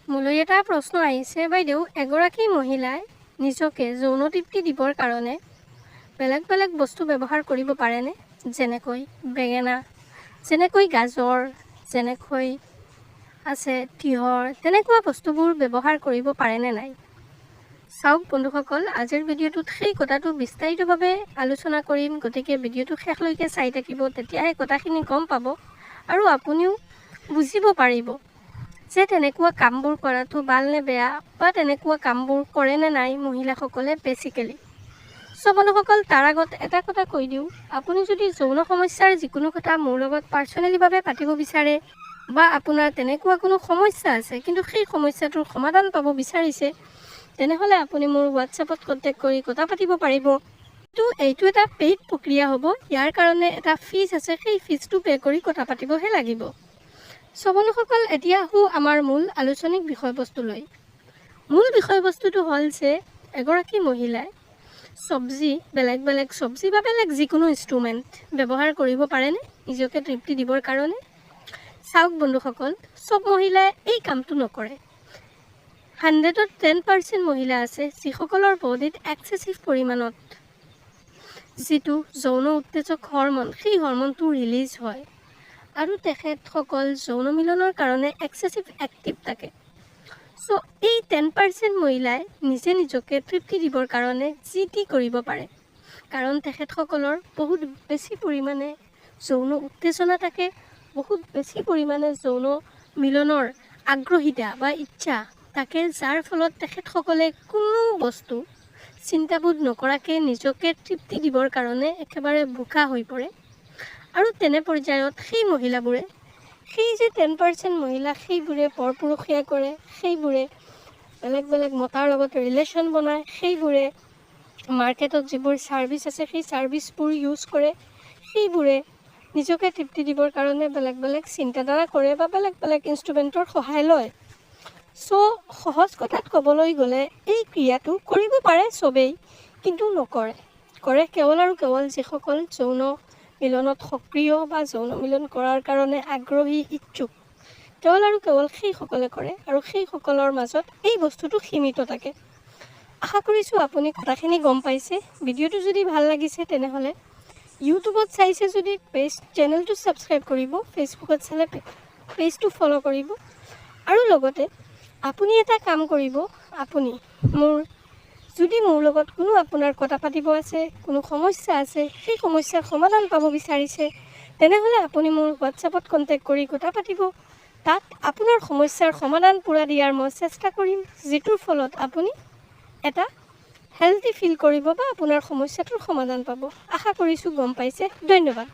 মোলৈ এটা প্ৰশ্ন আহিছে, বাইদেউ এগৰাকী মহিলাই নিজকে যৌন তৃপ্তি দিবৰ কাৰণে বেলেগ বেলেগ বস্তু ব্যৱহাৰ কৰিব পাৰেনে? যেনেকৈ বেঙেনা, যেনেকৈ গাজৰ, যেনেকৈ আছে তিয়ঁহ, তেনেকুৱা বস্তুবোৰ ব্যৱহাৰ কৰিব পাৰেনে নাই? চাওক বন্ধুসকল, আজিৰ ভিডিঅ'টোত সেই কথাটো বিস্তাৰিতভাৱে আলোচনা কৰিম, গতিকে ভিডিঅ'টো শেষলৈকে চাই থাকিব, তেতিয়াহে কথাখিনি গম পাব আৰু আপুনিও বুজিব পাৰিব যে তেনেকুৱা কামবোৰ কৰাটো ভাল নে বেয়া, বা তেনেকুৱা কামবোৰ কৰে নে নাই মহিলাসকলে বেছিকেলি। বন্ধুসকল, তাৰ আগত এটা কথা কৈ দিওঁ, আপুনি যদি যৌন সমস্যাৰ যিকোনো কথা মোৰ লগত পাৰ্চনেলিভাৱে পাতিব বিচাৰে বা আপোনাৰ তেনেকুৱা কোনো সমস্যা আছে কিন্তু সেই সমস্যাটোৰ সমাধান পাব বিচাৰিছে, তেনেহ'লে আপুনি মোৰ হোৱাটছএপত কণ্টেক্ট কৰি কথা পাতিব পাৰিব। কিন্তু এইটো এটা পেইড প্ৰক্ৰিয়া হ'ব, ইয়াৰ কাৰণে এটা ফিজ আছে, সেই ফিজটো পে' কৰি কথা পাতিবহে লাগিব। বন্ধুসকল, এতিয়া আহোঁ আমাৰ মূল আলোচনিক বিষয়বস্তুলৈ। মূল বিষয়বস্তুটো হ'ল যে এগৰাকী মহিলাই চব্জি, বেলেগ বেলেগ চব্জি বা বেলেগ যিকোনো ইনষ্ট্ৰুমেণ্ট ব্যৱহাৰ কৰিব পাৰেনে নিজকে তৃপ্তি দিবৰ কাৰণে? চাওক বন্ধুসকল, চব মহিলাই এই কামটো নকৰে। 100ত 10% মহিলা আছে যিসকলৰ বডিত এক্সেচিভ পৰিমাণত যিটো যৌন উত্তেজক হৰমন, সেই হৰমনটো ৰিলিজ হয় আৰু তেখেতসকল যৌন মিলনৰ কাৰণে এক্সেচিভ এক্টিভ থাকে। এই 10% মহিলাই নিজে নিজকে তৃপ্তি দিবৰ কাৰণে যি টি কৰিব পাৰে, কাৰণ তেখেতসকলৰ বহুত বেছি পৰিমাণে যৌন উত্তেজনা থাকে, বহুত বেছি পৰিমাণে যৌন মিলনৰ আগ্ৰহিতা বা ইচ্ছা থাকে, যাৰ ফলত তেখেতসকলে কোনো বস্তু চিন্তাবোধ নকৰাকৈ নিজকে তৃপ্তি দিবৰ কাৰণে একেবাৰে বোকা হৈ পৰে। আৰু তেনে পৰ্যায়ত সেই মহিলাবোৰে, সেই যে 10% মহিলা, সেইবোৰে পৰপুৰুষীয়া কৰে, সেইবোৰে বেলেগ বেলেগ মতাৰ লগত ৰিলেশ্যন বনায়, সেইবোৰে মাৰ্কেটত যিবোৰ ছাৰ্ভিচ আছে সেই ছাৰ্ভিচবোৰ ইউজ কৰে, সেইবোৰে নিজকে তৃপ্তি দিবৰ কাৰণে বেলেগ বেলেগ চিন্তাধাৰা কৰে বা বেলেগ বেলেগ ইনষ্ট্ৰুমেণ্টৰ সহায় লয়। সহজ কথাত ক'বলৈ গ'লে এই ক্ৰিয়াটো কৰিব পাৰে চবেই, কিন্তু নকৰে। কৰে কেৱল আৰু কেৱল যিসকল যৌন মিলনত সক্ৰিয় বা যৌন মিলন কৰাৰ কাৰণে আগ্ৰহী, ইচ্ছুক, কেৱল আৰু কেৱল সেইসকলে কৰে আৰু সেইসকলৰ মাজত এই বস্তুটো সীমিত থাকে। আশা কৰিছোঁ আপুনি কথাখিনি গম পাইছে। ভিডিঅ'টো যদি ভাল লাগিছে তেনেহ'লে ইউটিউবত চাইছে যদি চেনেলটো ছাবস্ক্ৰাইব কৰিব, ফেচবুকত চালে পেজটো ফ'ল' কৰিব আৰু লগতে আপুনি এটা কাম কৰিব, আপুনি যদি মোৰ লগত কোনো আপোনাৰ কথা পাতিব আছে, কোনো সমস্যা আছে, সেই সমস্যাৰ সমাধান পাব বিচাৰিছে, তেনেহ'লে আপুনি মোৰ হোৱাটছএপত কণ্টেক্ট কৰি কথা পাতিব। তাত আপোনাৰ সমস্যাৰ সমাধান পূৰা দিয়াৰ মই চেষ্টা কৰিম, যিটোৰ ফলত আপুনি এটা হেল্থি ফিল কৰিব বা আপোনাৰ সমস্যাটোৰ সমাধান পাব। আশা কৰিছোঁ গম পাইছে। ধন্যবাদ।